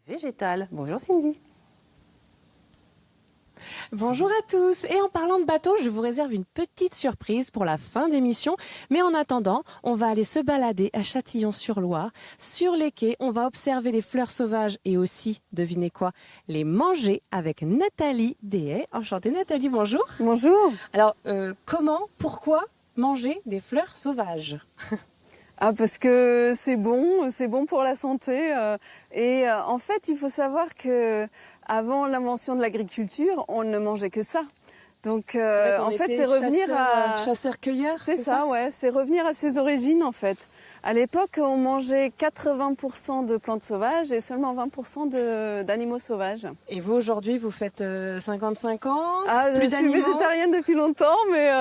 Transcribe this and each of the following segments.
végétale. Bonjour Cindy. Bonjour à tous, et en parlant de bateau, je vous réserve une petite surprise pour la fin d'émission. Mais en attendant, on va aller se balader à Châtillon-sur-Loire. Sur les quais, on va observer les fleurs sauvages et aussi, devinez quoi, les manger avec Nathalie Deshaies. Enchantée Nathalie, bonjour. Bonjour. Alors, pourquoi manger des fleurs sauvages? Parce que c'est bon pour la santé. En fait, il faut savoir que avant l'invention de l'agriculture, on ne mangeait que ça. Donc, en fait, c'est revenir à chasseurs-cueilleurs. C'est ça, ouais. C'est revenir à ses origines, en fait. À l'époque, on mangeait 80% de plantes sauvages et seulement 20% d'animaux sauvages. Et vous, aujourd'hui, vous faites 50-50 Je suis végétarienne depuis longtemps, mais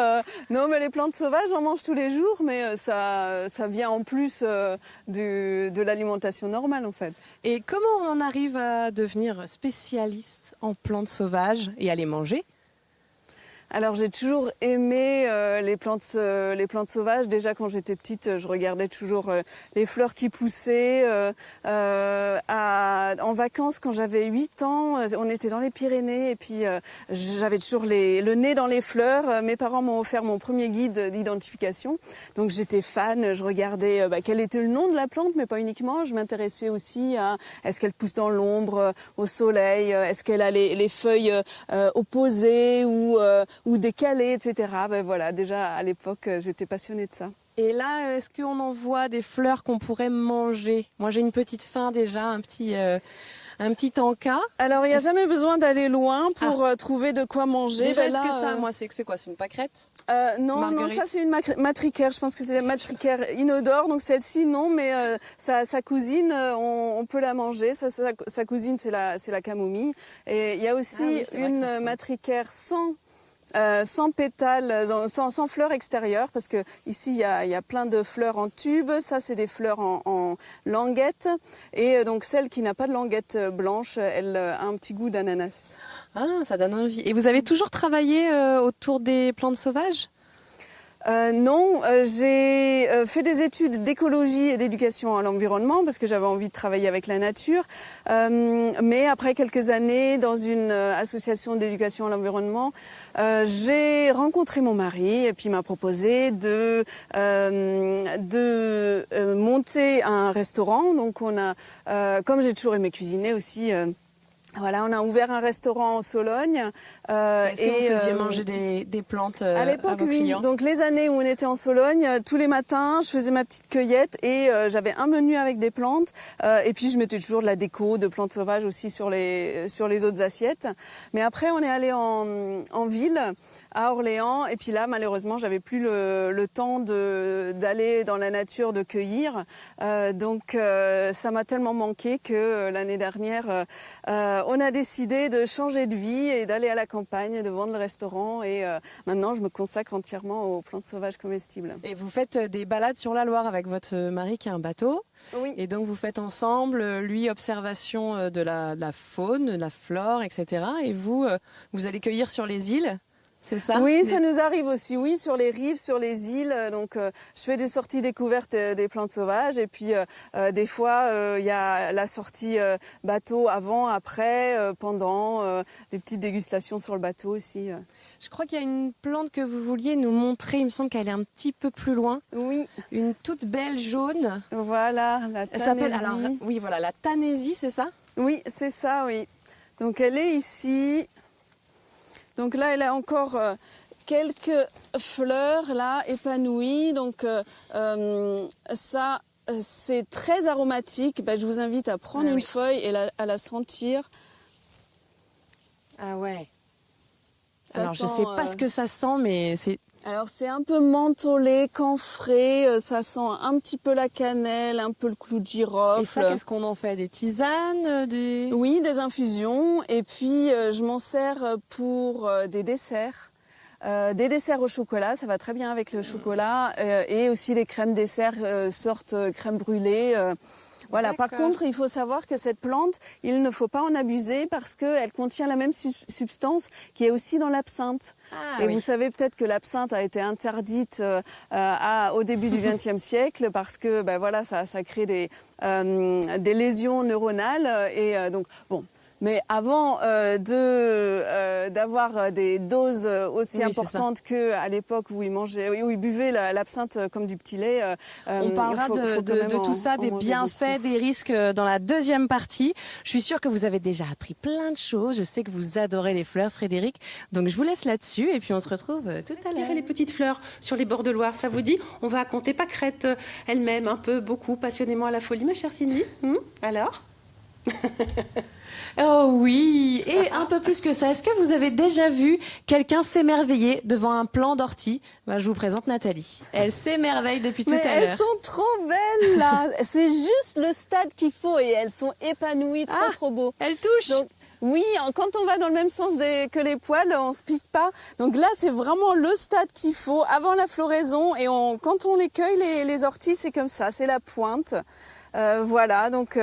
non, mais les plantes sauvages, j'en mange tous les jours, mais ça vient en plus de l'alimentation normale, en fait. Et comment on en arrive à devenir spécialiste en plantes sauvages et à les manger ? Alors j'ai toujours aimé les plantes sauvages. Déjà quand j'étais petite, je regardais toujours les fleurs qui poussaient. En vacances, quand j'avais 8 ans, on était dans les Pyrénées et puis j'avais toujours le nez dans les fleurs. Mes parents m'ont offert mon premier guide d'identification. Donc j'étais fan, je regardais quel était le nom de la plante, mais pas uniquement. Je m'intéressais aussi à est-ce qu'elle pousse dans l'ombre, au soleil, est-ce qu'elle a les feuilles opposées ou décalées, etc. Voilà, déjà à l'époque, j'étais passionnée de ça. Et là, est-ce qu'on en voit des fleurs qu'on pourrait manger? Moi, j'ai une petite faim déjà, un petit encas. Alors, il n'y a jamais besoin d'aller loin pour trouver de quoi manger. Déjà, est-ce que ça, c'est quoi? C'est une pâquerette? Non, ça c'est une matricaire. Je pense que c'est la matricaire inodore. Donc celle-ci, non, mais sa cousine, on peut la manger. Sa cousine, c'est la camomille. Et il y a aussi une matricaire sans pétales, sans fleurs extérieures, parce que ici il y a plein de fleurs en tube. Ça c'est des fleurs en languette, et donc celle qui n'a pas de languette blanche, elle a un petit goût d'ananas. Ah, ça donne envie. Et vous avez toujours travaillé autour des plantes sauvages ? Non, j'ai fait des études d'écologie et d'éducation à l'environnement parce que j'avais envie de travailler avec la nature. Mais après quelques années dans une association d'éducation à l'environnement, j'ai rencontré mon mari et puis il m'a proposé de monter un restaurant. Donc on a, comme j'ai toujours aimé cuisiner aussi. Voilà, on a ouvert un restaurant en Sologne. Est-ce que vous faisiez manger des plantes à l'époque, à vos clients ? Oui. Donc les années où on était en Sologne, tous les matins, je faisais ma petite cueillette et j'avais un menu avec des plantes. Et puis je mettais toujours de la déco, de plantes sauvages aussi sur les autres assiettes. Mais après, on est allé en ville, à Orléans. Et puis là, malheureusement, j'avais plus le temps d'aller dans la nature, de cueillir. Donc ça m'a tellement manqué que l'année dernière, on a décidé de changer de vie et d'aller à la campagne, de vendre le restaurant. Et maintenant, je me consacre entièrement aux plantes sauvages comestibles. Et vous faites des balades sur la Loire avec votre mari qui a un bateau. Oui. Et donc, vous faites ensemble, lui, observation de la faune, de la flore, etc. Et vous allez cueillir sur les îles. C'est ça ? Oui, ça nous arrive aussi, oui, sur les rives, sur les îles. Donc, je fais des sorties découvertes des plantes sauvages. Et puis, des fois, il y a la sortie bateau avant, après, pendant, des petites dégustations sur le bateau aussi. Je crois qu'il y a une plante que vous vouliez nous montrer. Il me semble qu'elle est un petit peu plus loin. Oui. Une toute belle jaune. Voilà, la tanésie. Elle s'appelle, oui, voilà, la tanésie, c'est ça ? Oui, c'est ça, oui. Donc, elle est ici. Donc là, elle a encore quelques fleurs là épanouies. Donc ça, c'est très aromatique. Je vous invite à prendre une feuille et à la sentir. Ah ouais. Ça alors sent, je sais pas ce que ça sent, mais c'est... Alors c'est un peu mentholé, camphré, ça sent un petit peu la cannelle, un peu le clou de girofle. Et ça, qu'est-ce qu'on en fait? Des tisanes, Oui, des infusions. Et puis je m'en sers pour des desserts. Des desserts au chocolat, ça va très bien avec le chocolat. Et aussi les crèmes desserts sorte crème brûlée. Voilà. Par D'accord. contre, il faut savoir que cette plante, il ne faut pas en abuser parce qu'elle contient la même substance qui est aussi dans l'absinthe. Ah, Et oui. vous savez peut-être que l'absinthe a été interdite au début du XXe siècle parce que voilà, ça crée des lésions neuronales. Donc, bon. Mais avant d'avoir des doses aussi Oui, importantes qu'à l'époque où ils buvaient l'absinthe comme du petit lait, On parlera faut quand même de tout ça, en des manger bienfaits, beaucoup. des risques dans la deuxième partie. Je suis sûre que vous avez déjà appris plein de choses. Je sais que vous adorez les fleurs, Frédéric. Donc je vous laisse là-dessus et puis on se retrouve tout à l'heure. Respirer les petites fleurs sur les bords de Loire, ça vous dit? On va compter pâquerettes elle-même, un peu, beaucoup, passionnément à la folie, ma chère Cindy. Alors? Oh oui, et un peu plus que ça. Est-ce que vous avez déjà vu quelqu'un s'émerveiller devant un plant d'ortie? Je vous présente Nathalie. Elle s'émerveille depuis tout Mais à elles l'heure. sont trop belles là. C'est juste le stade qu'il faut et elles sont épanouies, trop beau. Elle touche. Donc, oui, quand on va dans le même sens que les poils, on se pique pas. Donc là, c'est vraiment le stade qu'il faut avant la floraison. Et quand on les cueille, les orties, c'est comme ça, c'est la pointe. Voilà, donc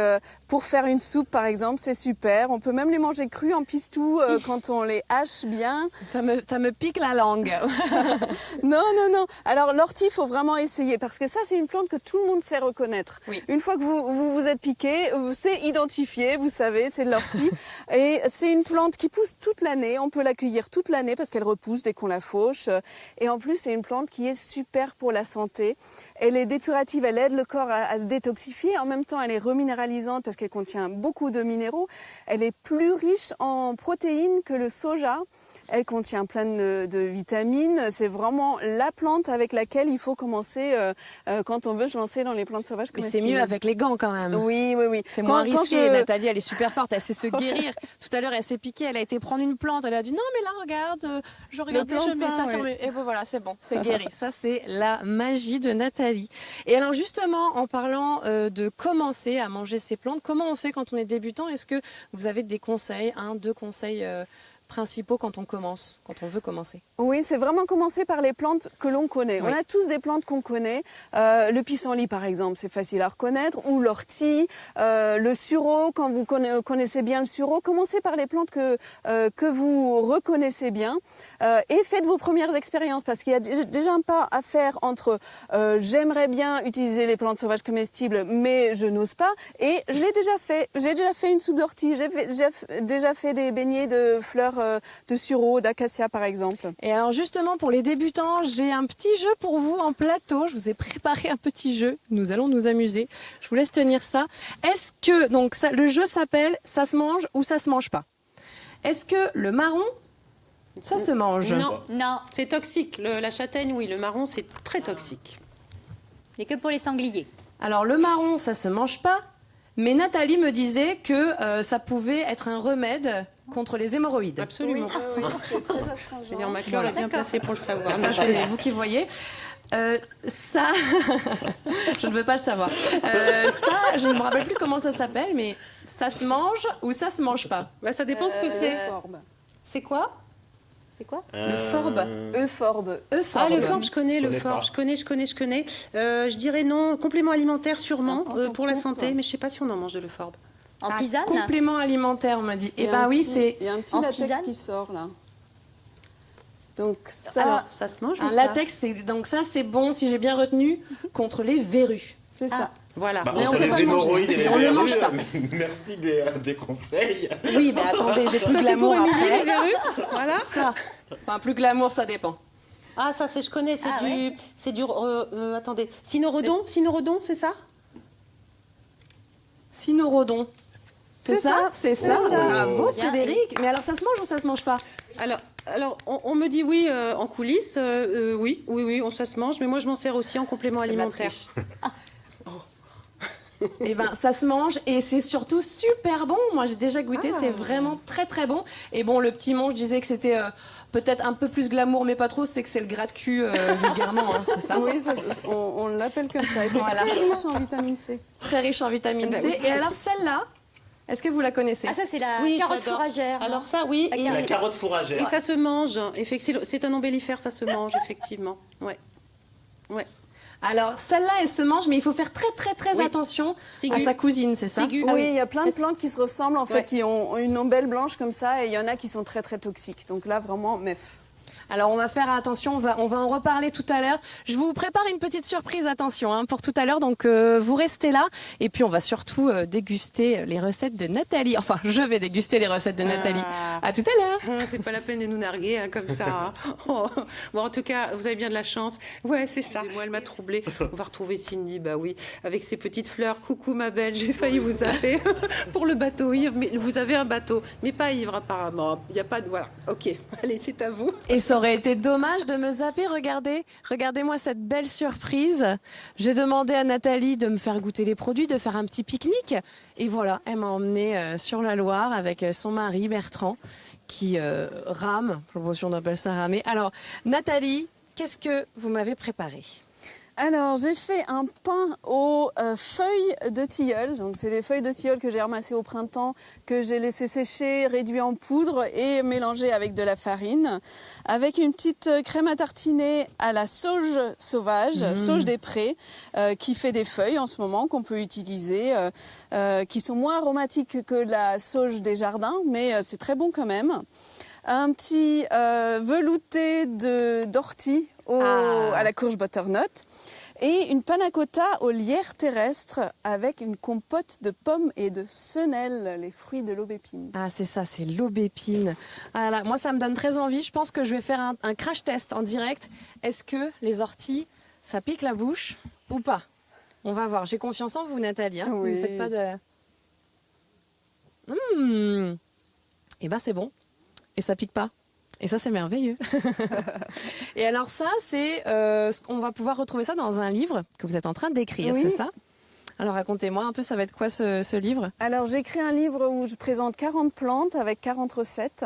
pour faire une soupe par exemple, c'est super. On peut même les manger crus en pistou quand on les hache bien. Ça me pique la langue. Non. Alors l'ortie, il faut vraiment essayer parce que ça, c'est une plante que tout le monde sait reconnaître. Oui. Une fois que vous êtes piqué, c'est identifié, vous savez, c'est de l'ortie. Et c'est une plante qui pousse toute l'année. On peut l'accueillir toute l'année parce qu'elle repousse dès qu'on la fauche. Et en plus, c'est une plante qui est super pour la santé. Elle est dépurative, elle aide le corps à se détoxifier. En même temps, elle est reminéralisante parce qu'elle contient beaucoup de minéraux. Elle est plus riche en protéines que le soja. Elle contient plein de vitamines. C'est vraiment la plante avec laquelle il faut commencer quand on veut se lancer dans les plantes sauvages Mais c'est comestibles. mieux avec les gants quand même. Oui. C'est moins Quand risqué. Nathalie, elle est super forte. Elle sait se guérir. Tout à l'heure, elle s'est piquée. Elle a été prendre une plante. Elle a dit non, mais là, regarde, je regarde, je mets ça plantain, sur oui. mes. Et ben voilà, c'est bon, c'est guéri. Ça, c'est la magie de Nathalie. Et alors, justement, en parlant de commencer à manger ces plantes, comment on fait quand on est débutant? Est-ce que vous avez des conseils, deux conseils principaux quand on commence, quand on veut commencer? Oui, c'est vraiment commencer par les plantes que l'on connaît. Oui. On a tous des plantes qu'on connaît. Le pissenlit, par exemple, c'est facile à reconnaître. Ou l'ortie, le sureau, quand vous connaissez bien le sureau. Commencez par les plantes que vous reconnaissez bien. Et faites vos premières expériences parce qu'il y a déjà un pas à faire entre j'aimerais bien utiliser les plantes sauvages comestibles, mais je n'ose pas. Et je l'ai déjà fait. J'ai déjà fait une soupe d'ortie. J'ai déjà fait des beignets de fleurs de sureau, d'acacia, par exemple. Et alors justement, pour les débutants, j'ai un petit jeu pour vous en plateau. Je vous ai préparé un petit jeu. Nous allons nous amuser. Je vous laisse tenir ça. Est-ce que donc le jeu s'appelle « Ça se mange ou ça se mange pas ». Est-ce que le marron, ça se mange? Non, c'est toxique. La châtaigne, oui, le marron, c'est très toxique. Et que pour les sangliers. Alors le marron, ça se mange pas. Mais Nathalie me disait que ça pouvait être un remède contre les hémorroïdes. Absolument. Oui, c'est très astringent. Je veux dire, ma Claire est bien placée pour le savoir. Ça, c'est vous qui voyez. Ça, je ne veux pas le savoir. Ça, je ne me rappelle plus comment ça s'appelle, mais ça se mange ou ça se mange pas? Ça dépend ce que c'est. Euphorbe. C'est quoi? C'est quoi? Le forbe. Euphorbe. Ah, le forbe, je connais, Je connais je connais. Je dirais non, complément alimentaire sûrement En pour la coupe. santé, mais je sais pas si on en mange de l'euphorbe. En tisane? Complément alimentaire, on m'a dit. Il Eh y a ben un oui, petit- c'est Il y a un petit en latex tisane qui sort là. Donc ça, Alors, ça se mange ou un pas? latex. Donc ça, c'est bon, si j'ai bien retenu, contre les verrues. c'est ça. Voilà. Bah, Mais on entre peut pas les le manger. hémorroïdes et les On ne le verrues, mange pas. merci des conseils. Oui, mais attendez, j'ai plus Ça, de c'est pour glamour Émilie, les après. verrues. Voilà. Ça. Enfin, plus glamour, ça dépend. Ah, ça, je connais, c'est Ah, du... ouais. C'est du... attendez. Cynorhodon, c'est ça? Cynorhodon. C'est ça? C'est ça. ça. Bravo, Bien. Frédéric. Mais alors, ça se mange ou ça se mange pas? Alors on me dit oui en coulisses. Oui, ça se mange, mais moi je m'en sers aussi en complément alimentaire. Eh ben, ça se mange et c'est surtout super bon. Moi, j'ai déjà goûté, c'est vraiment très très bon. Et bon, le petit monde, je disais que c'était peut-être un peu plus glamour, mais pas trop. C'est que c'est le gras de cul vulgairement, hein, c'est ça. Oui, on l'appelle comme ça. Et c'est Voilà. très riche en vitamine C. Très riche en vitamine Eh ben C. oui. Et alors celle-là, est-ce que vous la connaissez? Ah, ça, c'est la Oui, carotte j'adore. fourragère. non Alors ça, oui. La La carotte Et fourragère. ça se mange. C'est un ombellifère, ça se mange effectivement. Ouais. Alors, celle-là, elle se mange, mais il faut faire très Oui. attention Sigu. à sa cousine, c'est ça? Sigu. Oui, il y a plein de plantes qui se ressemblent en fait, Ouais. qui ont une ombelle blanche comme ça, et il y en a qui sont très toxiques. Donc là, vraiment, méf. Alors, on va faire attention, on va en reparler tout à l'heure. Je vous prépare une petite surprise, attention, hein, pour tout à l'heure, donc vous restez là. Et puis, on va surtout déguster les recettes de Nathalie. Enfin, je vais déguster les recettes de Nathalie. À tout à l'heure. C'est pas la peine de nous narguer hein, comme ça. Hein. Oh. Bon, en tout cas, vous avez bien de la chance. Ouais, c'est ça. Moi, elle m'a troublée. On va retrouver Cindy, bah oui, avec ses petites fleurs. Coucou ma belle, j'ai failli vous zapper pour le bateau ivre. Mais vous avez un bateau, mais pas ivre apparemment. Il y a pas de voilà. Ok, allez, c'est à vous. Et ça aurait été dommage de me zapper. Regardez-moi cette belle surprise. J'ai demandé à Nathalie de me faire goûter les produits, de faire un petit pique-nique. Et voilà, elle m'a emmenée sur la Loire avec son mari Bertrand qui rame, promotion on appelle ça ramer. Alors, Nathalie, qu'est-ce que vous m'avez préparé? Alors, j'ai fait un pain aux feuilles de tilleul. Donc, c'est les feuilles de tilleul que j'ai ramassées au printemps, que j'ai laissé sécher, réduit en poudre et mélangé avec de la farine. Avec une petite crème à tartiner à la sauge sauvage, sauge des prés, qui fait des feuilles en ce moment, qu'on peut utiliser, qui sont moins aromatiques que la sauge des jardins, mais c'est très bon quand même. Un petit velouté d'ortie à la courge butternut et une panna cotta au lierre terrestre avec une compote de pommes et de senelle, les fruits de l'aubépine. Ah, c'est ça, c'est l'aubépine. Ah là, moi, ça me donne très envie. Je pense que je vais faire un crash test en direct. Est-ce que les orties, ça pique la bouche ou pas? On va voir. J'ai confiance en vous, Nathalie. Hein. Oui. Vous ne faites pas de... Eh ben, c'est bon. Et ça pique pas. Et ça, c'est merveilleux. Et alors ça, c'est on va pouvoir retrouver ça dans un livre que vous êtes en train d'écrire, Oui. c'est ça? Alors racontez-moi un peu, ça va être quoi ce livre? Alors, j'ai écrit un livre où je présente 40 plantes avec 40 recettes.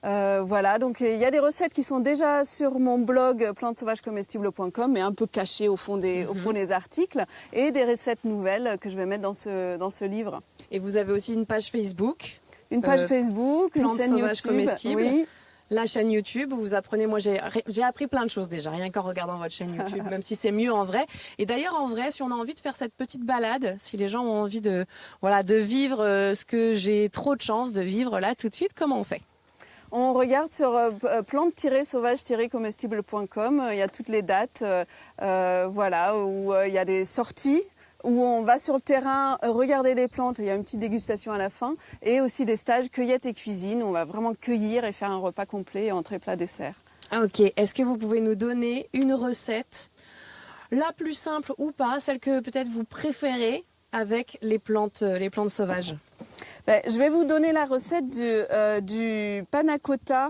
Voilà, donc il y a des recettes qui sont déjà sur mon blog plantesauvagescomestibles.com, mais un peu cachées au fond des articles, et des recettes nouvelles que je vais mettre dans ce livre. Et vous avez aussi une page Facebook, Une page Facebook, une Plantes chaîne sauvages YouTube. comestibles. Oui. la chaîne YouTube où vous apprenez. Moi, j'ai appris plein de choses déjà, rien qu'en regardant votre chaîne YouTube, même si c'est mieux en vrai. Et d'ailleurs, en vrai, si on a envie de faire cette petite balade, si les gens ont envie de vivre ce que j'ai trop de chance de vivre là tout de suite, comment on fait? On regarde sur plantes-sauvages-comestibles.com, il y a toutes les dates, où il y a des sorties, où on va sur le terrain regarder les plantes, il y a une petite dégustation à la fin, et aussi des stages cueillette et cuisine, où on va vraiment cueillir et faire un repas complet, entrée, plat, dessert. Ah, ok, est-ce que vous pouvez nous donner une recette, la plus simple ou pas, celle que peut-être vous préférez avec les plantes sauvages? Je vais vous donner la recette du panna cotta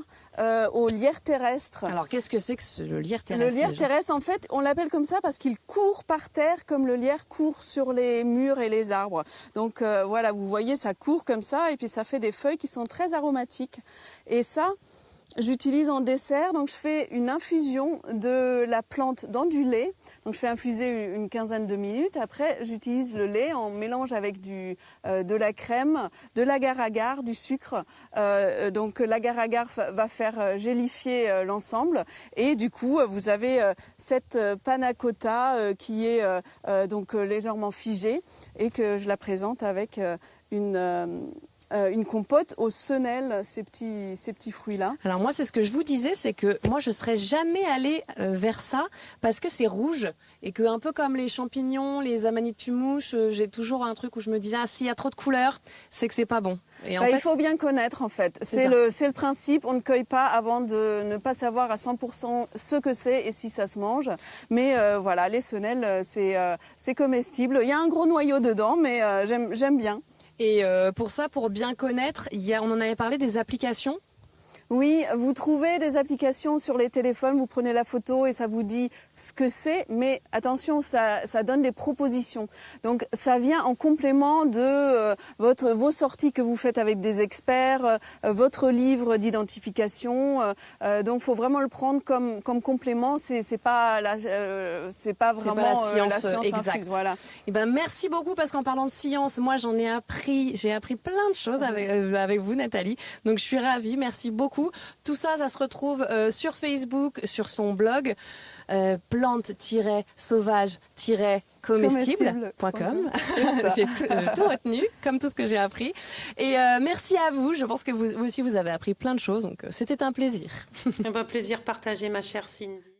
au lierre terrestre. Alors, qu'est-ce que c'est que le lierre terrestre? Le lierre déjà terrestre, en fait, on l'appelle comme ça parce qu'il court par terre comme le lierre court sur les murs et les arbres. Donc voilà, vous voyez, ça court comme ça et puis ça fait des feuilles qui sont très aromatiques. Et ça, j'utilise en dessert, donc je fais une infusion de la plante dans du lait. Donc je fais infuser une quinzaine de minutes. Après, j'utilise le lait en mélange avec de la crème, de l'agar-agar, du sucre. Donc l'agar-agar va faire gélifier l'ensemble. Et du coup, vous avez cette panna cotta qui est donc légèrement figée et que je la présente avec une compote aux senelles, ces petits fruits-là. Alors moi, c'est ce que je vous disais, c'est que moi, je serais jamais allée vers ça parce que c'est rouge et que un peu comme les champignons, les amanitue-mouches, j'ai toujours un truc où je me dis, ah, s'il y a trop de couleurs, c'est que c'est pas bon. Et en fait, il faut bien connaître, en fait. C'est le principe. On ne cueille pas avant de ne pas savoir à 100% ce que c'est et si ça se mange. Mais voilà, les senelles, c'est comestible. Il y a un gros noyau dedans, mais j'aime bien. Et pour ça, pour bien connaître, on en avait parlé des applications. Oui, vous trouvez des applications sur les téléphones, vous prenez la photo et ça vous dit ce que c'est, mais attention, ça donne des propositions. Donc ça vient en complément de vos sorties que vous faites avec des experts, votre livre d'identification. Donc il faut vraiment le prendre comme complément, c'est pas vraiment la science exacte. infuse, voilà. Et ben merci beaucoup parce qu'en parlant de science, moi j'ai appris plein de choses avec vous, Nathalie. Donc je suis ravie, merci beaucoup beaucoup. Tout ça, ça se retrouve sur Facebook, sur son blog, plante-sauvage-comestible.com. J'ai tout retenu, comme tout ce que j'ai appris. Et merci à vous. Je pense que vous aussi, vous avez appris plein de choses. Donc, c'était un plaisir. Un plaisir partagé, ma chère Cindy.